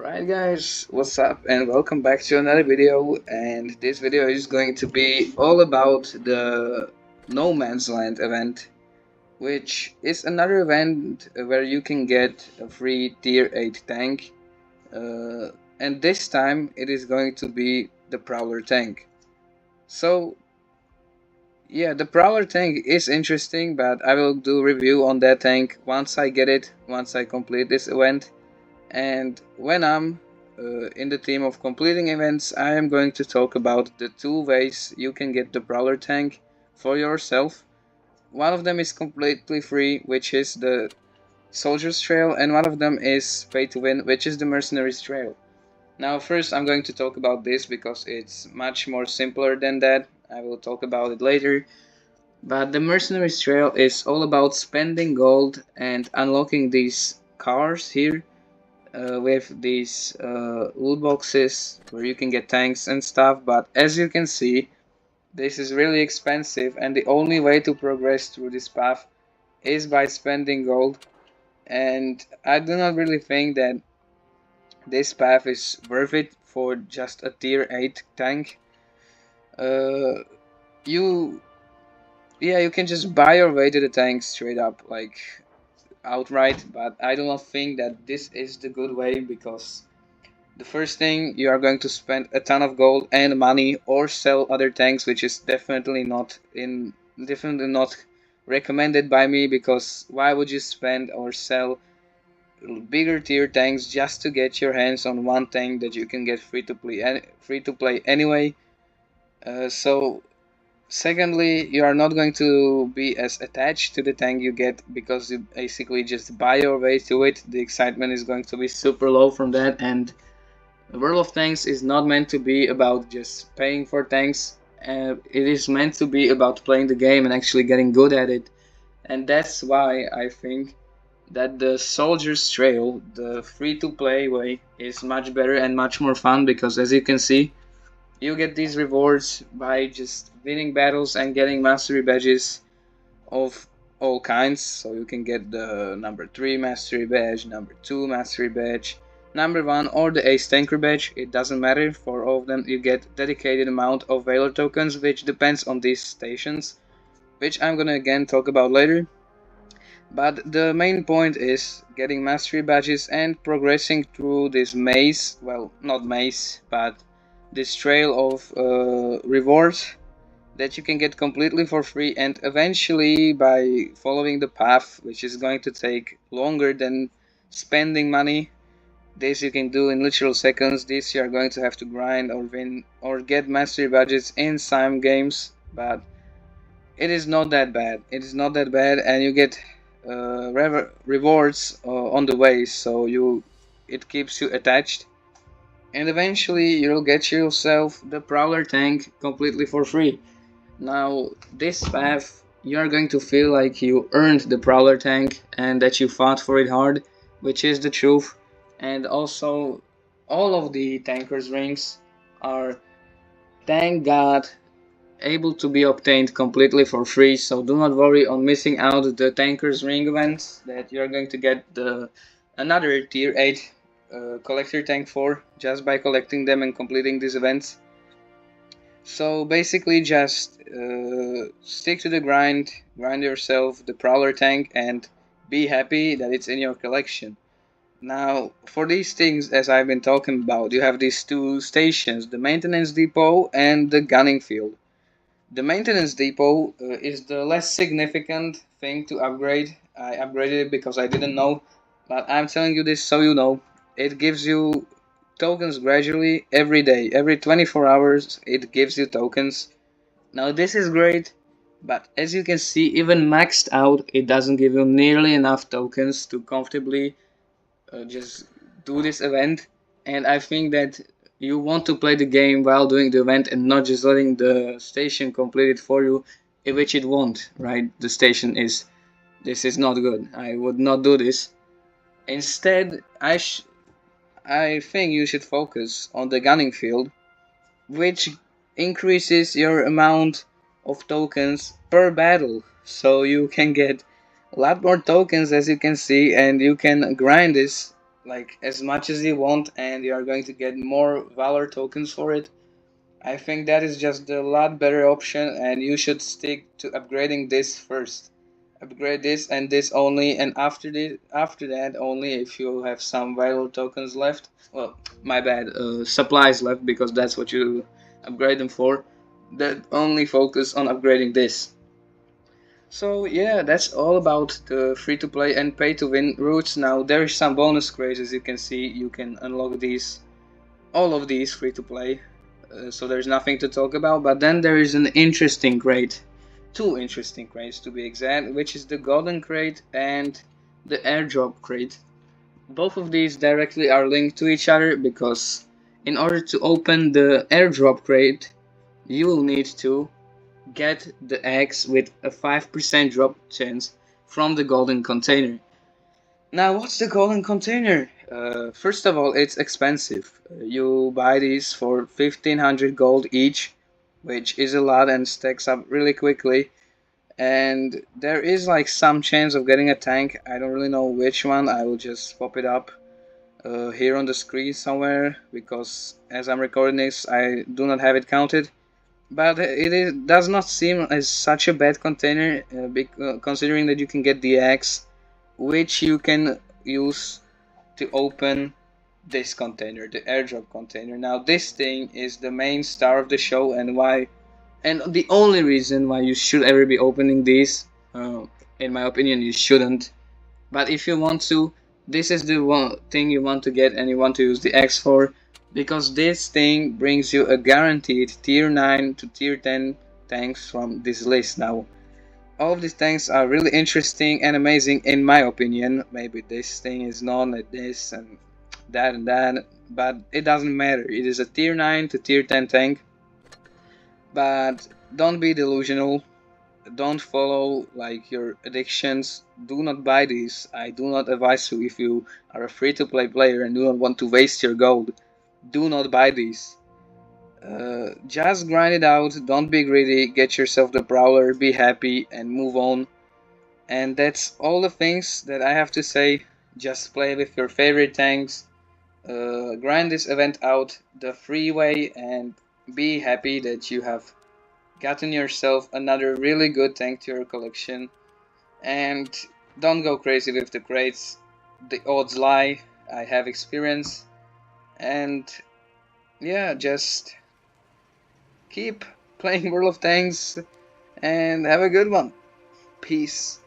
Alright guys, what's up and welcome back to another video, and this video is going to be all about the No Man's Land event, which is another event where you can get a free tier 8 tank, and this time it is going to be the Prowler tank. So yeah, the Prowler tank is interesting, but I will do a review on that tank once I get it, once I complete this event. And when I'm in the theme of completing events, I am going to talk about the two ways you can get the Prowler tank for yourself. One of them is completely free, which is the Soldier's Trail, and one of them is pay to win, which is the Mercenary's Trail. Now first I'm going to talk about this because it's much more simpler than that. I will talk about it later. But the Mercenary's Trail is all about spending gold and unlocking these cars here with these loot boxes where you can get tanks and stuff, but as you can see, this is really expensive, and the only way to progress through this path is by spending gold. And I do not really think that this path is worth it for just a tier 8 tank. uh, you you can just buy your way to the tank straight up, like outright, but I do not think that this is the good way, because the first thing, you are going to spend a ton of gold and money or sell other tanks, which is definitely not recommended by me, because why would you spend or sell bigger tier tanks just to get your hands on one tank that you can get free to play anyway? So secondly, you are not going to be as attached to the tank you get, because you basically just buy your way to it. The excitement is going to be super low from that, and the World of Tanks is not meant to be about just paying for tanks. It is meant to be about playing the game and actually getting good at it. And that's why I think that the Soldier's Trail, the free-to-play way, is much better and much more fun, because as you can see, you get these rewards by just winning battles and getting mastery badges of all kinds. So you can get the number 3 mastery badge, number 2 mastery badge, number 1 or the ace tanker badge. It doesn't matter. For all of them you get dedicated amount of valor tokens, which depends on these stations, which I'm gonna again talk about later. But the main point is getting mastery badges and progressing through this maze, well, not maze, but this trail of rewards that you can get completely for free, and eventually by following the path, which is going to take longer than spending money. This you can do in literal seconds. This you are going to have to grind or win or get mastery badges in some games, but it is not that bad. It is not that bad, and you get rewards on the way, so it keeps you attached, and eventually you'll get yourself the Prowler tank completely for free. Now, this path, you are going to feel like you earned the Prowler tank and that you fought for it hard, which is the truth. And also, all of the Tanker's rings are, thank God, able to be obtained completely for free, so do not worry on missing out the Tanker's ring events that you are going to get another tier 8 collector tank for, just by collecting them and completing these events. So basically just stick to the grind yourself the Prowler tank, and be happy that it's in your collection. Now, for these things, as I've been talking about, you have these two stations, the maintenance depot and the gunning field. The maintenance depot is the less significant thing to upgrade. I upgraded it because I didn't know, but I'm telling you this so you know. It gives you tokens gradually every day. Every 24 hours it gives you tokens. Now this is great, but as you can see, even maxed out, it doesn't give you nearly enough tokens to comfortably just do this event. And I think that you want to play the game while doing the event and not just letting the station complete it for you, which it won't, right? The station is, this is not good. I would not do this. Instead, I think you should focus on the gunning field, which increases your amount of tokens per battle. So you can get a lot more tokens, as you can see, and you can grind this like as much as you want, and you are going to get more valor tokens for it. I think that is just a lot better option, and you should stick to upgrading this first. Upgrade this and this only, and after that only if you have some valor tokens left. Well, my bad, supplies left, because that's what you upgrade them for. That only focus on upgrading this. So yeah, that's all about the free to play and pay to win routes. Now there is some bonus crates, as you can see. You can unlock these, all of these free to play. So there's nothing to talk about. But then there is an interesting crate, two interesting crates to be exact, which is the golden crate and the airdrop crate. Both of these directly are linked to each other, because in order to open the airdrop crate, you will need to get the eggs with a 5% drop chance from the golden container. Now, what's the golden container? First of all, it's expensive. You buy these for 1500 gold each, which is a lot and stacks up really quickly. And there is like some chance of getting a tank. I don't really know which one. I will just pop it up here on the screen somewhere, because as I'm recording this, I do not have it counted. But does not seem as such a bad container, considering that you can get the axe, which you can use to open this container, the airdrop container. Now this thing is the main star of the show, and the only reason why you should ever be opening these. In my opinion, you shouldn't. But if you want to, this is the one thing you want to get, and you want to use the X for, because this thing brings you a guaranteed tier 9 to tier 10 tanks from this list. Now, all of these tanks are really interesting and amazing in my opinion. Maybe this thing is known at this and that, but it doesn't matter. It is a tier 9 to tier 10 tank. But don't be delusional. Don't follow like your addictions. Do not buy these. I do not advise you. If you are a free to play player and do not want to waste your gold, do not buy these. Just grind it out. Don't be greedy. Get yourself the Prowler, be happy, and move on. And that's all the things that I have to say. Just play with your favorite tanks. Grind this event out the free way, and be happy that you have gotten yourself another really good tank to your collection. And don't go crazy with the crates. The odds lie. I have experience. And yeah, just keep playing World of Tanks and have a good one. Peace.